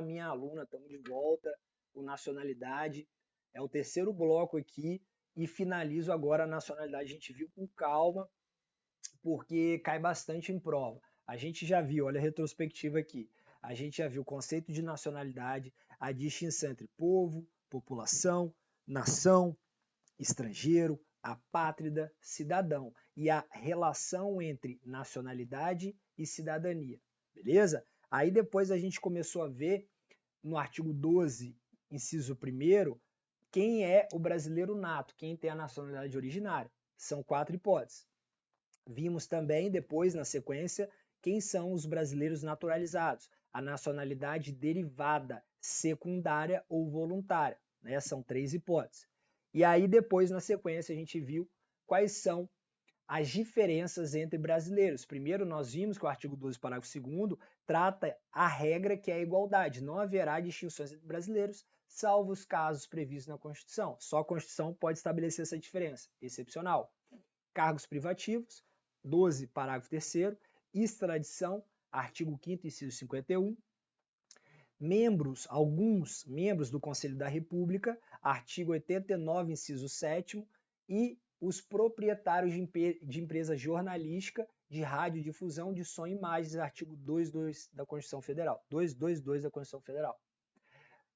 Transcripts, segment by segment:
Olá, minha aluna, estamos de volta com nacionalidade. É o terceiro bloco aqui e finalizo agora a nacionalidade. A gente viu com calma, porque cai bastante em prova. A gente já viu, olha a retrospectiva aqui, a gente já viu o conceito de nacionalidade, a distinção entre povo, população, nação, estrangeiro, apátrida, cidadão e a relação entre nacionalidade e cidadania, beleza? Aí depois a gente começou a ver no artigo 12, inciso 1º, quem é o brasileiro nato, quem tem a nacionalidade originária. São 4 hipóteses. Vimos também depois, na sequência, quem são os brasileiros naturalizados, a nacionalidade derivada, secundária ou voluntária, né? São 3 hipóteses. E aí depois, na sequência, a gente viu quais são as diferenças entre brasileiros. Primeiro, nós vimos que o artigo 12, parágrafo 2º, trata a regra que é a igualdade. Não haverá distinções entre brasileiros, salvo os casos previstos na Constituição. Só a Constituição pode estabelecer essa diferença, excepcional. Cargos privativos, 12, parágrafo 3º, extradição, artigo 5º, inciso 51. Alguns membros do Conselho da República, artigo 89, inciso 7º, e os proprietários de empresa jornalística, de radiodifusão de som e imagens, artigo 22 da Constituição Federal. 222 da Constituição Federal.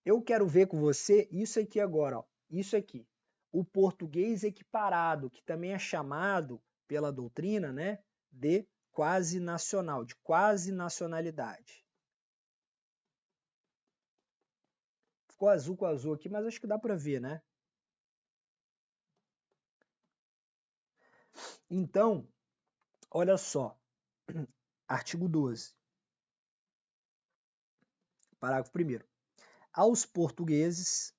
Eu quero ver com você isso aqui agora, ó, isso aqui. O português equiparado, que também é chamado pela doutrina, né, de quase nacional, de quase nacionalidade. Ficou azul com azul aqui, mas acho que dá para ver, né? Então, olha só, artigo 12, parágrafo 1º. Aos portugueses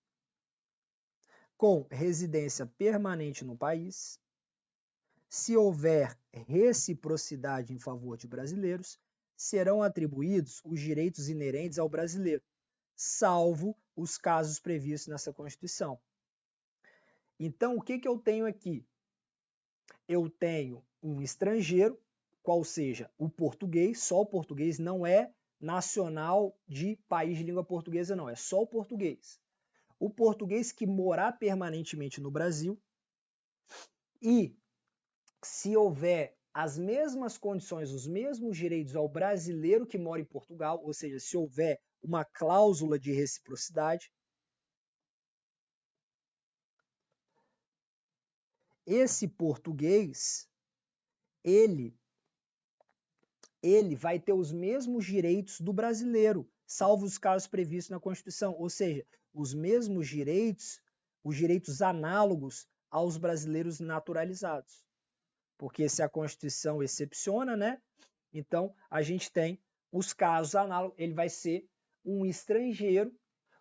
com residência permanente no país, se houver reciprocidade em favor de brasileiros, serão atribuídos os direitos inerentes ao brasileiro, salvo os casos previstos nessa Constituição. Então, o que eu tenho aqui? Eu tenho um estrangeiro, qual seja o português, só o português, não é nacional de país de língua portuguesa, não, é só o português. O português que morar permanentemente no Brasil e se houver as mesmas condições, os mesmos direitos ao brasileiro que mora em Portugal, ou seja, se houver uma cláusula de reciprocidade, esse português, ele vai ter os mesmos direitos do brasileiro, salvo os casos previstos na Constituição, ou seja, os mesmos direitos, os direitos análogos aos brasileiros naturalizados. Porque se a Constituição excepciona, né? Então a gente tem os casos análogos, ele vai ser um estrangeiro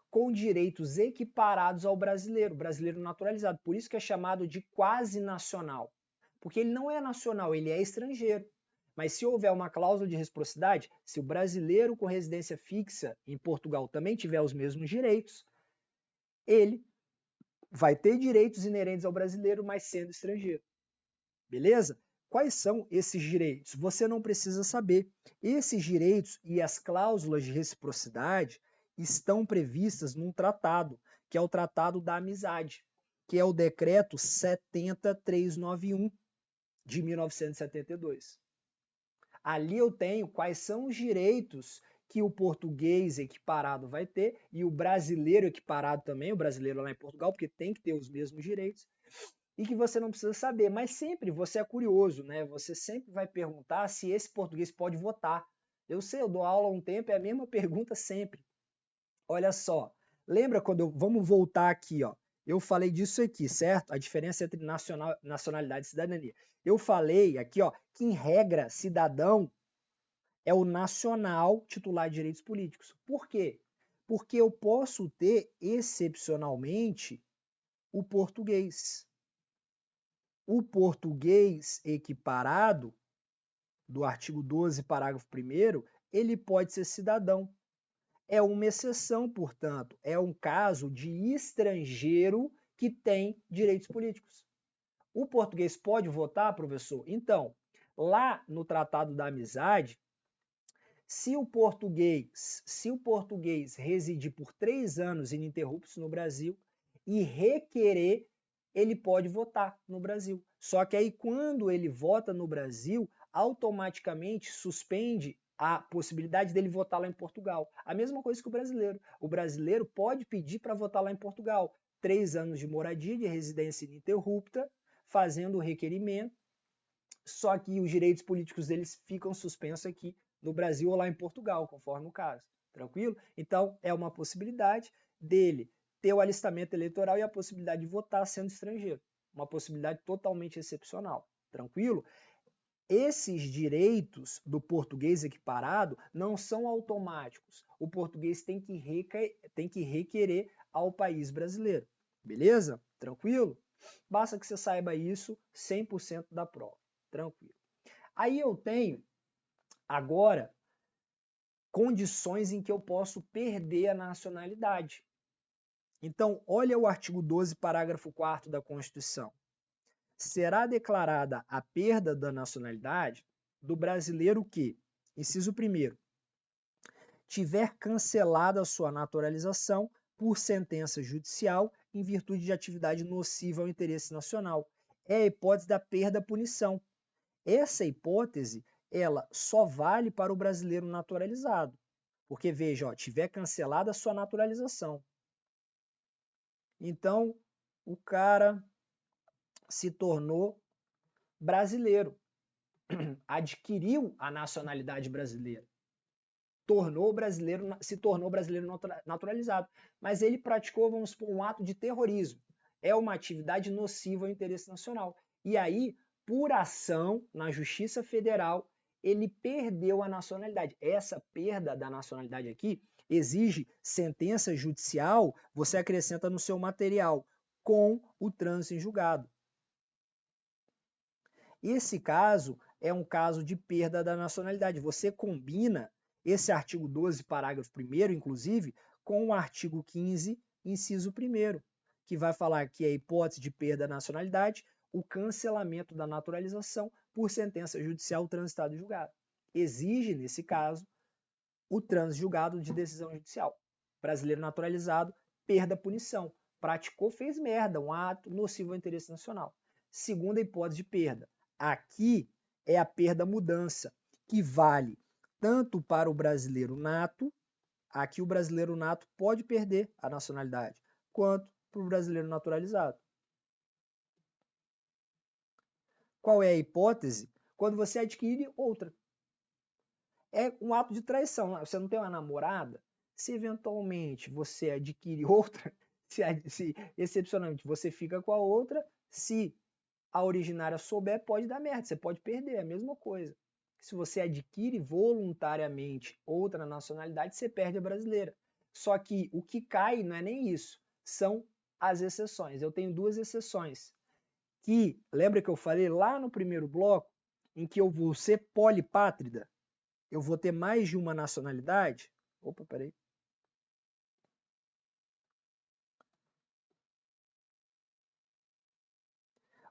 com direitos equiparados ao brasileiro naturalizado. Por isso que é chamado de quase nacional. Porque ele não é nacional, ele é estrangeiro. Mas se houver uma cláusula de reciprocidade, se o brasileiro com residência fixa em Portugal também tiver os mesmos direitos, ele vai ter direitos inerentes ao brasileiro, mas sendo estrangeiro. Beleza? Quais são esses direitos? Você não precisa saber. Esses direitos e as cláusulas de reciprocidade estão previstas num tratado, que é o Tratado da Amizade, que é o Decreto 70391 de 1972. Ali eu tenho quais são os direitos que o português equiparado vai ter e o brasileiro equiparado também, o brasileiro lá em Portugal, porque tem que ter os mesmos direitos, e que você não precisa saber, mas sempre você é curioso, né? Você sempre vai perguntar se esse português pode votar. Eu sei, eu dou aula há um tempo, é a mesma pergunta sempre. Olha só, lembra quando vamos voltar aqui, ó. Eu falei disso aqui, certo? A diferença entre nacionalidade e cidadania. Eu falei aqui, ó, que em regra, cidadão é o nacional titular de direitos políticos. Por quê? Porque eu posso ter, excepcionalmente, o português. O português equiparado, do artigo 12, parágrafo 1º, ele pode ser cidadão. É uma exceção, portanto, é um caso de estrangeiro que tem direitos políticos. O português pode votar, professor? Então, lá no Tratado da Amizade, Se o português residir por 3 anos ininterruptos no Brasil e requerer, ele pode votar no Brasil. Só que aí quando ele vota no Brasil, automaticamente suspende a possibilidade dele votar lá em Portugal. A mesma coisa que o brasileiro. O brasileiro pode pedir para votar lá em Portugal. 3 anos de moradia, de residência ininterrupta, fazendo o requerimento, só que os direitos políticos deles ficam suspensos aqui no Brasil ou lá em Portugal, conforme o caso. Tranquilo? Então, é uma possibilidade dele ter o alistamento eleitoral e a possibilidade de votar sendo estrangeiro. Uma possibilidade totalmente excepcional. Tranquilo? Esses direitos do português equiparado não são automáticos. O português tem que requerer ao país brasileiro. Beleza? Tranquilo? Basta que você saiba isso 100% da prova. Tranquilo. Aí eu tenho agora condições em que eu posso perder a nacionalidade. Então, olha o artigo 12, parágrafo 4º da Constituição. Será declarada a perda da nacionalidade do brasileiro que, inciso 1º, tiver cancelada a sua naturalização por sentença judicial em virtude de atividade nociva ao interesse nacional. É a hipótese da perda-punição. Essa hipótese, ela só vale para o brasileiro naturalizado. Porque, veja, ó, tiver cancelada a sua naturalização. Então, o cara se tornou brasileiro, adquiriu a nacionalidade brasileira, se tornou brasileiro naturalizado, mas ele praticou, vamos supor, um ato de terrorismo. É uma atividade nociva ao interesse nacional. E aí, por ação na Justiça Federal, ele perdeu a nacionalidade. Essa perda da nacionalidade aqui exige sentença judicial, você acrescenta no seu material, com o trânsito em julgado. Esse caso é um caso de perda da nacionalidade. Você combina esse artigo 12, parágrafo 1º, inclusive, com o artigo 15, inciso 1º, que vai falar que é hipótese de perda da nacionalidade o cancelamento da naturalização por sentença judicial transitada e julgada. Exige, nesse caso, o trânsito julgado de decisão judicial. Brasileiro naturalizado, perda-punição. Praticou, fez merda, um ato nocivo ao interesse nacional. Segunda hipótese de perda. Aqui é a perda-mudança, que vale tanto para o brasileiro nato, aqui o brasileiro nato pode perder a nacionalidade, quanto para o brasileiro naturalizado. Qual é a hipótese? Quando você adquire outra. É um ato de traição. Você não tem uma namorada? Se eventualmente você adquire outra, se excepcionalmente você fica com a outra, se a originária souber, pode dar merda, você pode perder, é a mesma coisa. Se você adquire voluntariamente outra nacionalidade, você perde a brasileira. Só que o que cai não é nem isso, são as exceções. Eu tenho 2 exceções. Que, lembra que eu falei lá no primeiro bloco, em que eu vou ser polipátrida? Eu vou ter mais de uma nacionalidade? Opa, peraí.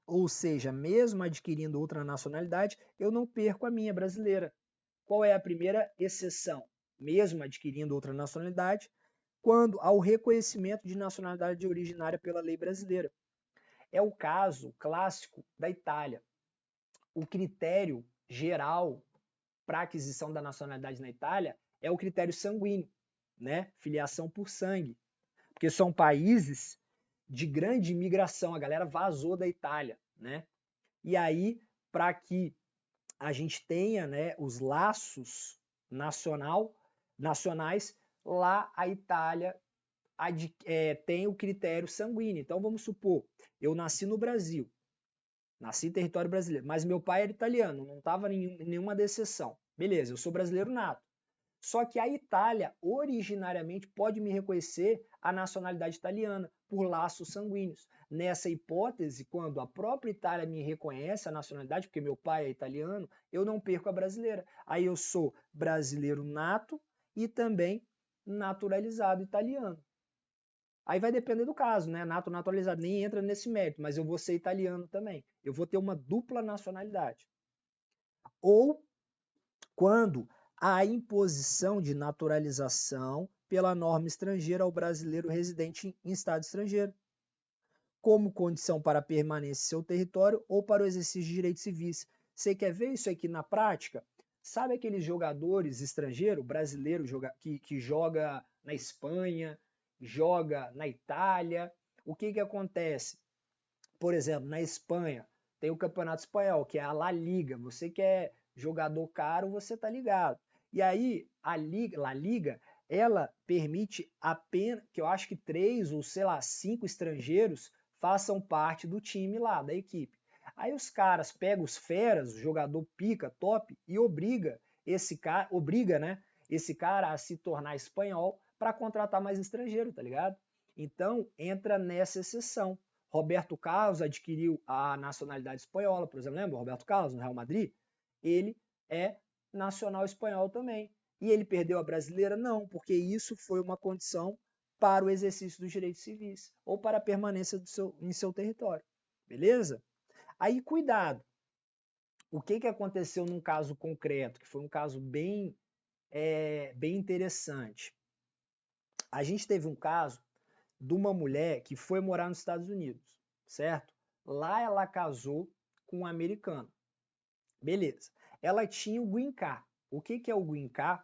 Ou seja, mesmo adquirindo outra nacionalidade, eu não perco a minha brasileira. Qual é a primeira exceção? Mesmo adquirindo outra nacionalidade, quando há o reconhecimento de nacionalidade originária pela lei brasileira. É o caso clássico da Itália. O critério geral para aquisição da nacionalidade na Itália é o critério sanguíneo, né? Filiação por sangue. Porque são países de grande imigração, a galera vazou da Itália, né? E aí, para que a gente tenha, né, os laços nacionais, lá a Itália tem o critério sanguíneo. Então, vamos supor, eu nasci no Brasil, nasci em território brasileiro, mas meu pai era italiano, não estava em nenhuma exceção. Beleza, eu sou brasileiro nato. Só que a Itália, originariamente, pode me reconhecer a nacionalidade italiana por laços sanguíneos. Nessa hipótese, quando a própria Itália me reconhece a nacionalidade, porque meu pai é italiano, eu não perco a brasileira. Aí eu sou brasileiro nato e também naturalizado italiano. Aí vai depender do caso, né? Nato naturalizado nem entra nesse mérito, mas eu vou ser italiano também. Eu vou ter uma dupla nacionalidade. Ou quando a imposição de naturalização pela norma estrangeira ao brasileiro residente em estado estrangeiro, como condição para a permanência em seu território ou para o exercício de direitos civis. Você quer ver isso aqui na prática? Sabe aqueles jogadores estrangeiros, brasileiros, que joga na Espanha, joga na Itália? O que acontece? Por exemplo, na Espanha, tem o Campeonato Espanhol, que é a La Liga. Você que é jogador caro, você tá ligado. E aí, a La Liga, ela permite apenas, que eu acho que 3 ou, sei lá, 5 estrangeiros façam parte do time lá, da equipe. Aí os caras pegam os feras, o jogador pica, top, e obriga esse cara a se tornar espanhol para contratar mais estrangeiro, tá ligado? Então, entra nessa exceção. Roberto Carlos adquiriu a nacionalidade espanhola, por exemplo, lembra? Roberto Carlos, no Real Madrid? Ele é nacional espanhol também. E ele perdeu a brasileira? Não, porque isso foi uma condição para o exercício dos direitos civis ou para a permanência em seu território. Beleza? Aí, cuidado. O que aconteceu num caso concreto, que foi um caso bem interessante? A gente teve um caso de uma mulher que foi morar nos Estados Unidos, certo? Lá ela casou com um americano. Beleza. Ela tinha o Green Card. O que é o Green Card?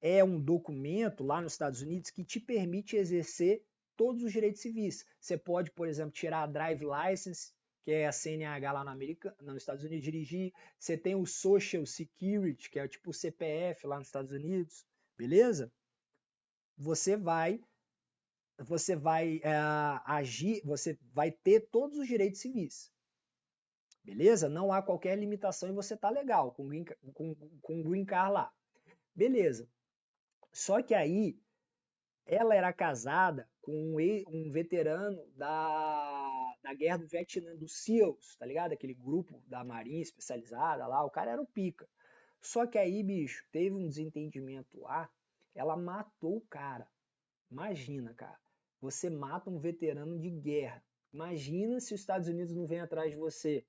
É um documento lá nos Estados Unidos que te permite exercer todos os direitos civis. Você pode, por exemplo, tirar a Drive License, que é a CNH lá nos Estados Unidos, dirigir. Você tem o Social Security, que é tipo o CPF lá nos Estados Unidos. Beleza? Você vai agir, você vai ter todos os direitos civis. Beleza? Não há qualquer limitação e você tá legal com o Green Card lá. Beleza. Só que aí ela era casada com um veterano da Guerra do Vietnã, dos SEALs, tá ligado? Aquele grupo da Marinha especializada lá, o cara era o pica. Só que aí, bicho, teve um desentendimento lá, ela matou o cara. Imagina, cara. Você mata um veterano de guerra. Imagina se os Estados Unidos não vêm atrás de você.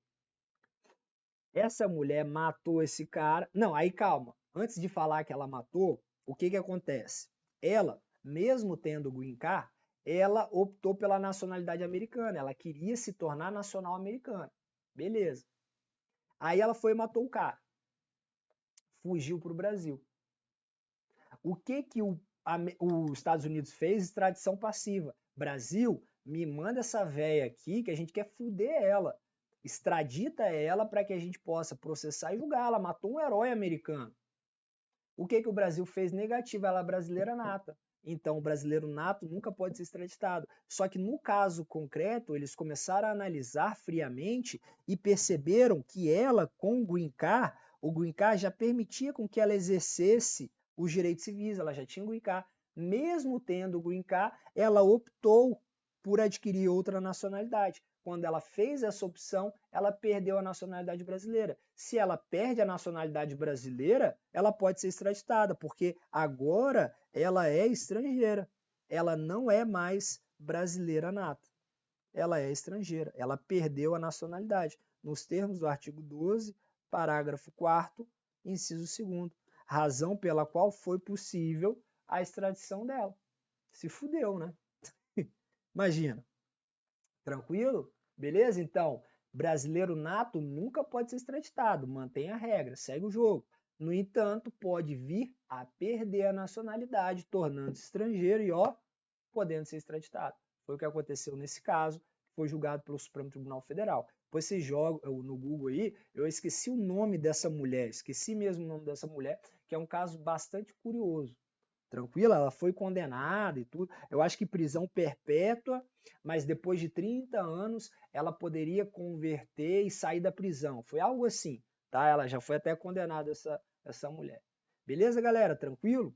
Essa mulher matou esse cara. Não, aí calma. Antes de falar que ela matou, o que acontece? Ela, mesmo tendo Green Card, ela optou pela nacionalidade americana. Ela queria se tornar nacional americana. Beleza. Aí ela foi e matou o cara. Fugiu para o Brasil. O que os Estados Unidos fez? Extradição passiva. Brasil, me manda essa véia aqui que a gente quer fuder ela. Extradita ela para que a gente possa processar e julgar. Ela matou um herói americano. O que o Brasil fez? Negativo. Ela é brasileira nata. Então, o brasileiro nato nunca pode ser extraditado. Só que no caso concreto, eles começaram a analisar friamente e perceberam que ela, com o Green Card já permitia com que ela exercesse os direitos civis, ela já tinha o Green Card. Mesmo tendo o Green Card, ela optou por adquirir outra nacionalidade. Quando ela fez essa opção, ela perdeu a nacionalidade brasileira. Se ela perde a nacionalidade brasileira, ela pode ser extraditada, porque agora ela é estrangeira. Ela não é mais brasileira nata. Ela é estrangeira. Ela perdeu a nacionalidade. Nos termos do artigo 12, parágrafo 4º, inciso 2º. Razão pela qual foi possível a extradição dela. Se fudeu, né? Imagina. Tranquilo? Beleza? Então, brasileiro nato nunca pode ser extraditado. Mantém a regra, segue o jogo. No entanto, pode vir a perder a nacionalidade, tornando-se estrangeiro e, podendo ser extraditado. Foi o que aconteceu nesse caso, foi julgado pelo Supremo Tribunal Federal. Depois você joga no Google aí, eu esqueci o nome dessa mulher, esqueci mesmo o nome dessa mulher, que é um caso bastante curioso. Tranquila? Ela foi condenada e tudo. Eu acho que prisão perpétua, mas depois de 30 anos ela poderia converter e sair da prisão. Foi algo assim, tá? Ela já foi até condenada, essa mulher. Beleza, galera? Tranquilo?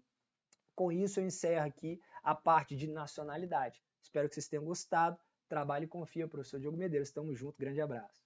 Com isso eu encerro aqui a parte de nacionalidade. Espero que vocês tenham gostado. Trabalhe e confia, professor Diogo Medeiros. Tamo junto, grande abraço.